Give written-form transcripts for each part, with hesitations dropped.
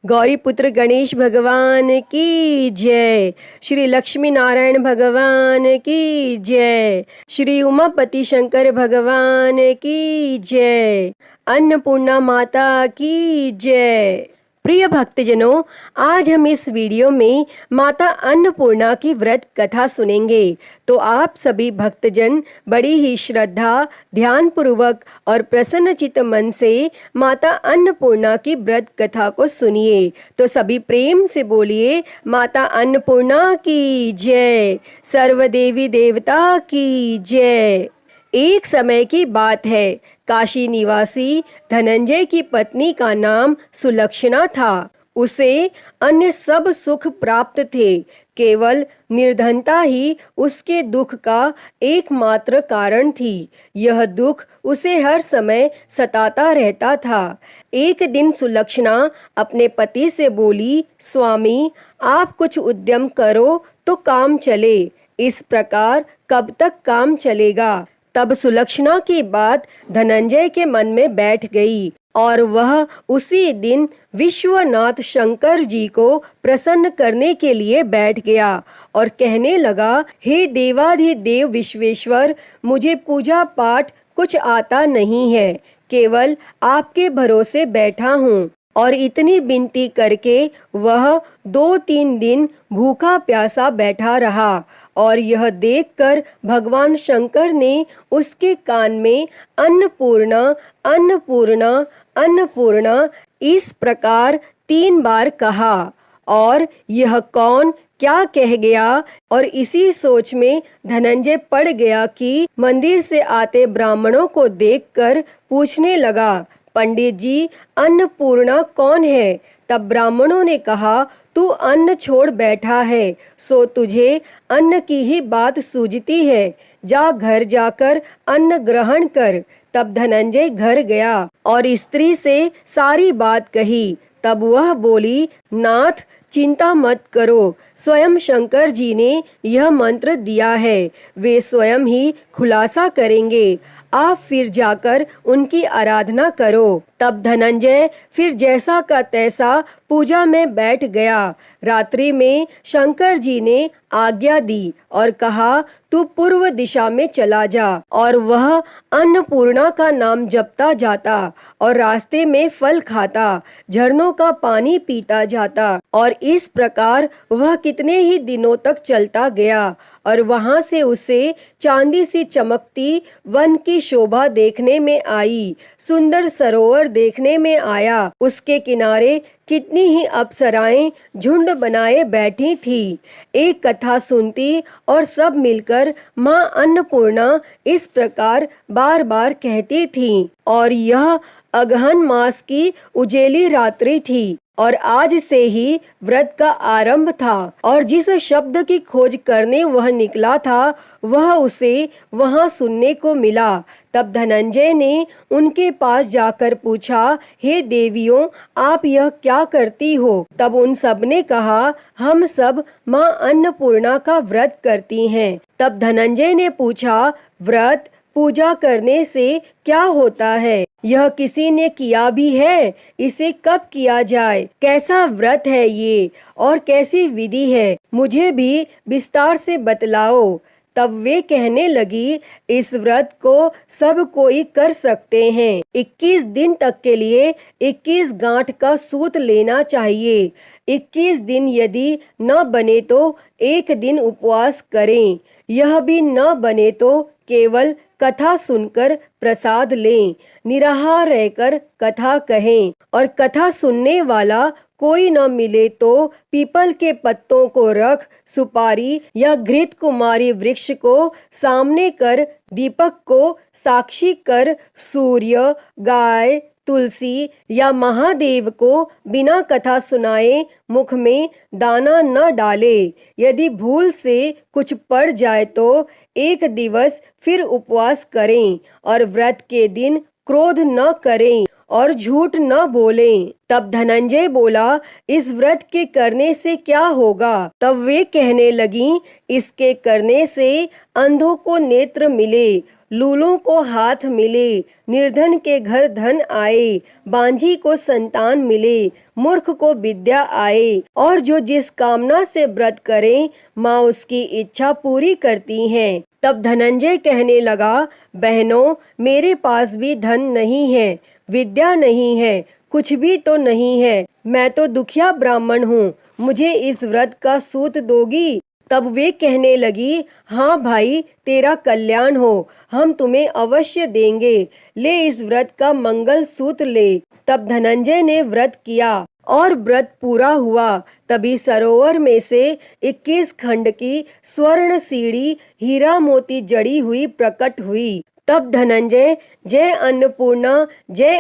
गौरी पुत्र गणेश भगवान की जय। श्री लक्ष्मी नारायण भगवान की जय। श्री उमापति शंकर भगवान की जय। अन्नपूर्णा माता की जय। प्रिय भक्तजनों, आज हम इस वीडियो में माता अन्नपूर्णा की व्रत कथा सुनेंगे। तो आप सभी भक्तजन बड़ी ही श्रद्धा, ध्यान पूर्वक और प्रसन्नचित्त मन से माता अन्नपूर्णा की व्रत कथा को सुनिए। तो सभी प्रेम से बोलिए, माता अन्नपूर्णा की जय, सर्व देवी देवता की जय। एक समय की बात है, काशी निवासी धनंजय की पत्नी का नाम सुलक्षणा था। उसे अन्य सब सुख प्राप्त थे, केवल निर्धनता ही उसके दुख का एकमात्र कारण थी। यह दुख उसे हर समय सताता रहता था। एक दिन सुलक्षणा अपने पति से बोली, स्वामी, आप कुछ उद्यम करो तो काम चले। इस प्रकार कब तक काम चलेगा? तब सुलक्षणा की बात धनंजय के मन में बैठ गई और वह उसी दिन विश्वनाथ शंकर जी को प्रसन्न करने के लिए बैठ गया और कहने लगा, हे देवाधिदेव विश्वेश्वर, मुझे पूजा पाठ कुछ आता नहीं है, केवल आपके भरोसे बैठा हूँ। और इतनी विनती करके वह 2-3 दिन भूखा प्यासा बैठा रहा और यह देखकर भगवान शंकर ने उसके कान में अन्नपूर्णा अन्नपूर्णा अन्नपूर्णा इस प्रकार 3 बार कहा। और यह कौन क्या कह गया? और इसी सोच में धनंजय पड़ गया कि मंदिर से आते ब्राह्मणों को देखकर पूछने लगा, पंडित जी, अन्नपूर्णा कौन है? तब ब्राह्मणों ने कहा, तू अन्न छोड़ बैठा है, सो तुझे अन्न की ही बात सूझती है। जा घर जाकर अन्न ग्रहण कर। तब धनंजय घर गया और स्त्री से सारी बात कही। तब वह बोली, नाथ, चिंता मत करो, स्वयं शंकर जी ने यह मंत्र दिया है, वे स्वयं ही खुलासा करेंगे। आप फिर जाकर उनकी आराधना करो। तब धनंजय फिर जैसा का तैसा पूजा में बैठ गया। रात्रि में शंकर जी ने आज्ञा दी और कहा, तू पूर्व दिशा में चला जा। और वह अन्नपूर्णा का नाम जपता जाता और रास्ते में फल खाता, झरनों का पानी पीता जाता। और इस प्रकार वह कितने ही दिनों तक चलता गया और वहां से उसे चांदी सी चमकती वन की शोभा देखने में आई, सुंदर सरोवर देखने में आया। उसके किनारे कितनी ही अप्सराएं झुंड बनाए बैठी थी, एक कथा सुनती और सब मिलकर माँ अन्नपूर्णा इस प्रकार बार बार कहती थी। और यह अगहन मास की उजेली रात्रि थी और आज से ही व्रत का आरंभ था। और जिस शब्द की खोज करने वह निकला था, वह उसे वहां सुनने को मिला। तब धनंजय ने उनके पास जाकर पूछा, हे देवियों, आप यह क्या करती हो? तब उन सब ने कहा, हम सब माँ अन्नपूर्णा का व्रत करती हैं। तब धनंजय ने पूछा, व्रत पूजा करने से क्या होता है? यह किसी ने किया भी है? इसे कब किया जाए? कैसा व्रत है ये और कैसी विधि है? मुझे भी विस्तार से बतलाओ। तब वे कहने लगी, इस व्रत को सब कोई कर सकते हैं। 21 दिन तक के लिए 21 गांठ का सूत लेना चाहिए। 21 दिन यदि न बने तो एक दिन उपवास करें। यह भी न बने तो केवल कथा सुनकर प्रसाद लें, निराहार रहकर कथा कहें। और कथा सुनने वाला कोई न मिले तो पीपल के पत्तों को रख, सुपारी या घृत कुमारी वृक्ष को सामने कर, दीपक को साक्षी कर, सूर्य, गाय, तुलसी या महादेव को बिना कथा सुनाए मुख में दाना न डाले। यदि भूल से कुछ पड़ जाए तो एक दिवस फिर उपवास करें और व्रत के दिन क्रोध न करें और झूठ न बोलें। तब धनंजय बोला, इस व्रत के करने से क्या होगा? तब वे कहने लगीं, इसके करने से अंधों को नेत्र मिले, लूलों को हाथ मिले, निर्धन के घर धन आए, बांझी को संतान मिले, मूर्ख को विद्या आए, और जो जिस कामना से व्रत करें माँ उसकी इच्छा पूरी करती हैं। तब धनंजय कहने लगा, बहनों, मेरे पास भी धन नहीं है, विद्या नहीं है, कुछ भी तो नहीं है, मैं तो दुखिया ब्राह्मण हूँ, मुझे इस व्रत का सूत दोगी? तब वे कहने लगी, हाँ भाई, तेरा कल्याण हो, हम तुम्हें अवश्य देंगे, ले इस व्रत का मंगल सूत्र ले। तब धनंजय ने व्रत किया और व्रत पूरा हुआ। तभी सरोवर में से 21 खंड की स्वर्ण सीढ़ी हीरा मोती जड़ी हुई प्रकट हुई। तब धनंजय जय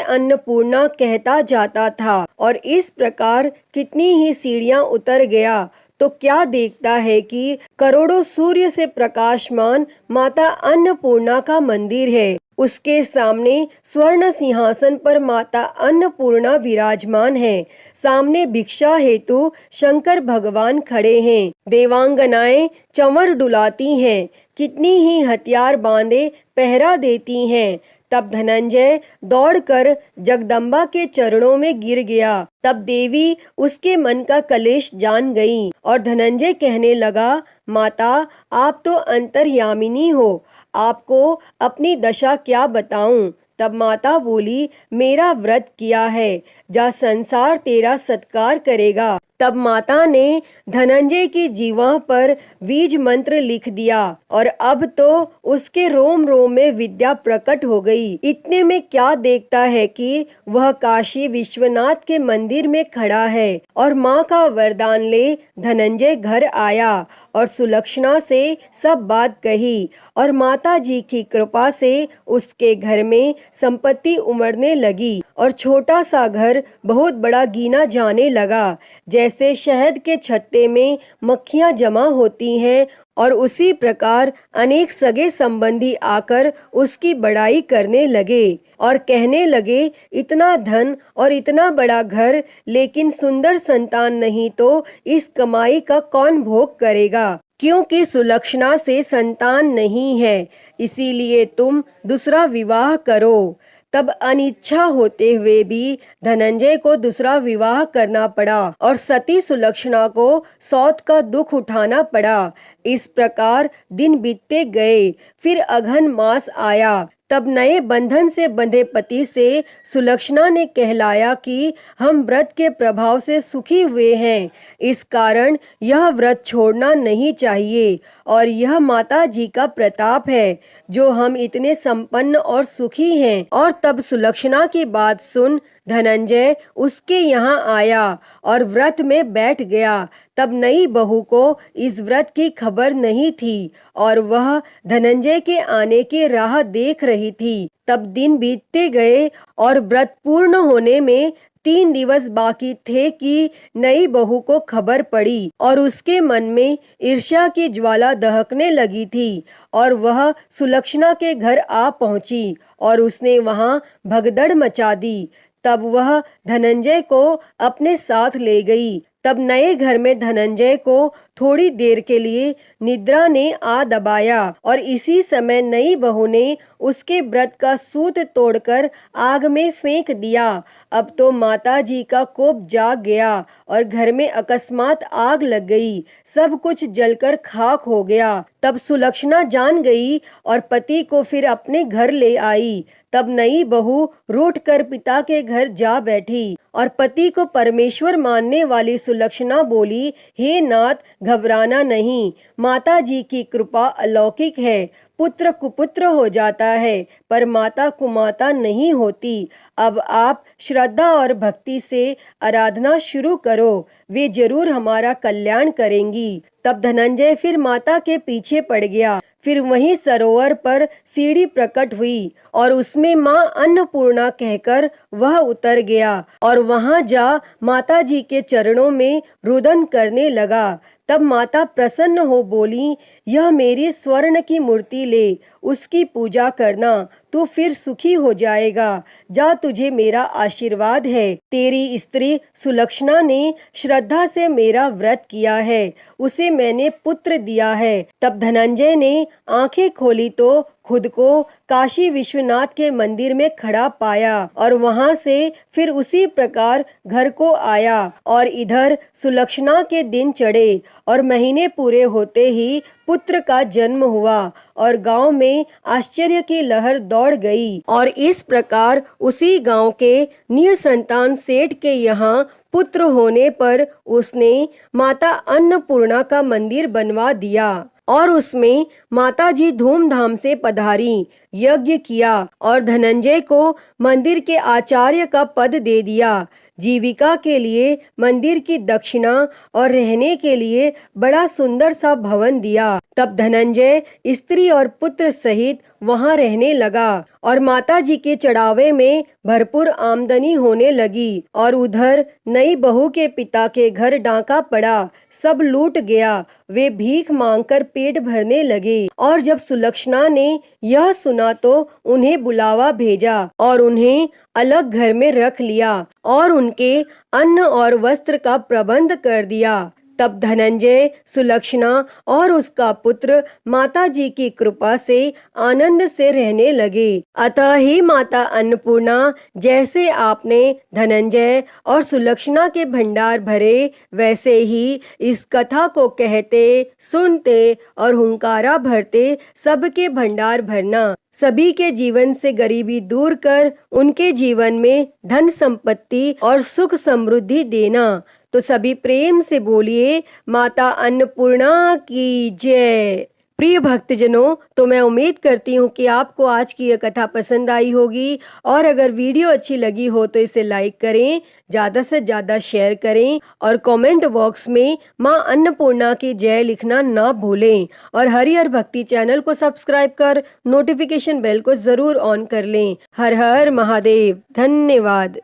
अन्नपूर्णा कहता जाता था और इस प्रकार कितनी ही सीढ़ियां उतर गया तो क्या देखता है कि करोड़ों सूर्य से प्रकाशमान माता अन्नपूर्णा का मंदिर है। उसके सामने स्वर्ण सिंहासन पर माता अन्नपूर्णा विराजमान है। सामने भिक्षा हेतु शंकर भगवान खड़े हैं। देवांगनाएं चंवर डुलाती हैं, कितनी ही हथियार बांधे पहरा देती हैं। तब धनंजय दौड़कर जगदम्बा के चरणों में गिर गया। तब देवी उसके मन का कलेश जान गई और धनंजय कहने लगा, माता, आप तो अंतर्यामिनी हो, आपको अपनी दशा क्या बताऊं? तब माता बोली, मेरा व्रत किया है, जा संसार तेरा सत्कार करेगा। तब माता ने धनंजय की जीवा पर बीज मंत्र लिख दिया और अब तो उसके रोम रोम में विद्या प्रकट हो गई। इतने में क्या देखता है कि वह काशी विश्वनाथ के मंदिर में खड़ा है और माँ का वरदान ले धनंजय घर आया और सुलक्षणा से सब बात कही और माता जी की कृपा से उसके घर में संपत्ति उमड़ने लगी और छोटा सा घर बहुत बड़ा गिना जाने लगा। जैसे शहद के छत्ते में मक्खियां जमा होती हैं और उसी प्रकार अनेक सगे संबंधी आकर उसकी बड़ाई करने लगे और कहने लगे, इतना धन और इतना बड़ा घर, लेकिन सुंदर संतान नहीं तो इस कमाई का कौन भोग करेगा? क्योंकि सुलक्षणा से संतान नहीं है, इसीलिए तुम दूसरा विवाह करो। तब अनिच्छा होते हुए भी धनंजय को दूसरा विवाह करना पड़ा और सती सुलक्षणा को सौत का दुख उठाना पड़ा। इस प्रकार दिन बीतते गए। फिर अघन मास आया। तब नए बंधन से बंधे पति से सुलक्षणा ने कहलाया कि हम व्रत के प्रभाव से सुखी हुए हैं, इस कारण यह व्रत छोड़ना नहीं चाहिए और यह माता जी का प्रताप है जो हम इतने संपन्न और सुखी हैं। और तब सुलक्षणा की बात सुन धनंजय उसके यहाँ आया और व्रत में बैठ गया। तब नई बहू को इस व्रत की खबर नहीं थी और वह धनंजय के आने की राह देख रही थी। तब दिन बीतते गए और व्रत पूर्ण होने में 3 दिवस बाकी थे कि नई बहू को खबर पड़ी और उसके मन में ईर्ष्या की ज्वाला दहकने लगी थी और वह सुलक्षणा के घर आ पहुंची और उसने वहां भगदड़ मचा दी। तब वह धनंजय को अपने साथ ले गई। तब नए घर में धनंजय को थोड़ी देर के लिए निद्रा ने आ दबाया और इसी समय नई बहू ने उसके व्रत का सूत तोड़कर आग में फेंक दिया। अब तो माता जी का कोप जाग गया और घर में अकस्मात आग लग गई, सब कुछ जलकर खाक हो गया। तब सुलक्षणा जान गई और पति को फिर अपने घर ले आई। तब नई बहू रूठ कर पिता के घर जा बैठी और पति को परमेश्वर मानने वाली सुलक्षणा बोली, हे नाथ, घबराना नहीं, माता जी की कृपा अलौकिक है। पुत्र कुपुत्र हो जाता है पर माता कुमाता नहीं होती। अब आप श्रद्धा और भक्ति से आराधना शुरू करो, वे जरूर हमारा कल्याण करेंगी। तब धनंजय फिर माता के पीछे पड़ गया। फिर वहीं सरोवर पर सीढ़ी प्रकट हुई और उसमें माँ अन्नपूर्णा कहकर वह उतर गया और वहां जा माता जी के चरणों में रुदन करने लगा। तब माता प्रसन्न हो बोली, यह मेरी स्वर्ण की मूर्ति ले, उसकी पूजा करना, तू फिर सुखी हो जाएगा। जा, तुझे मेरा आशीर्वाद है। तेरी स्त्री सुलक्षणा ने श्रद्धा से मेरा व्रत किया है, उसे मैंने पुत्र दिया है। तब धनंजय ने आंखें खोली तो खुद को काशी विश्वनाथ के मंदिर में खड़ा पाया और वहां से फिर उसी प्रकार घर को आया। और इधर सुलक्षणा के दिन चढ़े और महीने पूरे होते ही पुत्र का जन्म हुआ और गांव में आश्चर्य की लहर दौड़ गई। और इस प्रकार उसी गांव के निसंतान सेठ के यहाँ पुत्र होने पर उसने माता अन्नपूर्णा का मंदिर बनवा दिया और उसमें माताजी धूमधाम से पधारी, यज्ञ किया और धनंजय को मंदिर के आचार्य का पद दे दिया। जीविका के लिए मंदिर की दक्षिणा और रहने के लिए बड़ा सुंदर सा भवन दिया। तब धनंजय स्त्री और पुत्र सहित वहां रहने लगा और माताजी के चढ़ावे में भरपूर आमदनी होने लगी। और उधर नई बहू के पिता के घर डाका पड़ा, सब लूट गया। वे भीख मांगकर पेट भरने लगे और जब सुलक्षणा ने यह सुना तो उन्हें बुलावा भेजा और उन्हें अलग घर में रख लिया और उनके अन्न और वस्त्र का प्रबंध कर दिया। तब धनंजय, सुलक्षणा और उसका पुत्र माताजी की कृपा से आनंद से रहने लगे। अतः ही माता अन्नपूर्णा, जैसे आपने धनंजय और सुलक्षणा के भंडार भरे, वैसे ही इस कथा को कहते, सुनते और हुंकारा भरते सबके भंडार भरना। सभी के जीवन से गरीबी दूर कर उनके जीवन में धन संपत्ति और सुख समृद्धि देना। तो सभी प्रेम से बोलिए, माता अन्नपूर्णा की जय। प्रिय भक्तजनों, तो मैं उम्मीद करती हूँ कि आपको आज की यह कथा पसंद आई होगी और अगर वीडियो अच्छी लगी हो तो इसे लाइक करें, ज़्यादा से ज़्यादा शेयर करें और कमेंट बॉक्स में माँ अन्नपूर्णा की जय लिखना ना भूलें। और हरिहर भक्ति चैनल को सब्सक्राइब कर नोटिफिकेशन बेल को ज़रूर ऑन कर लें। हर हर महादेव। धन्यवाद।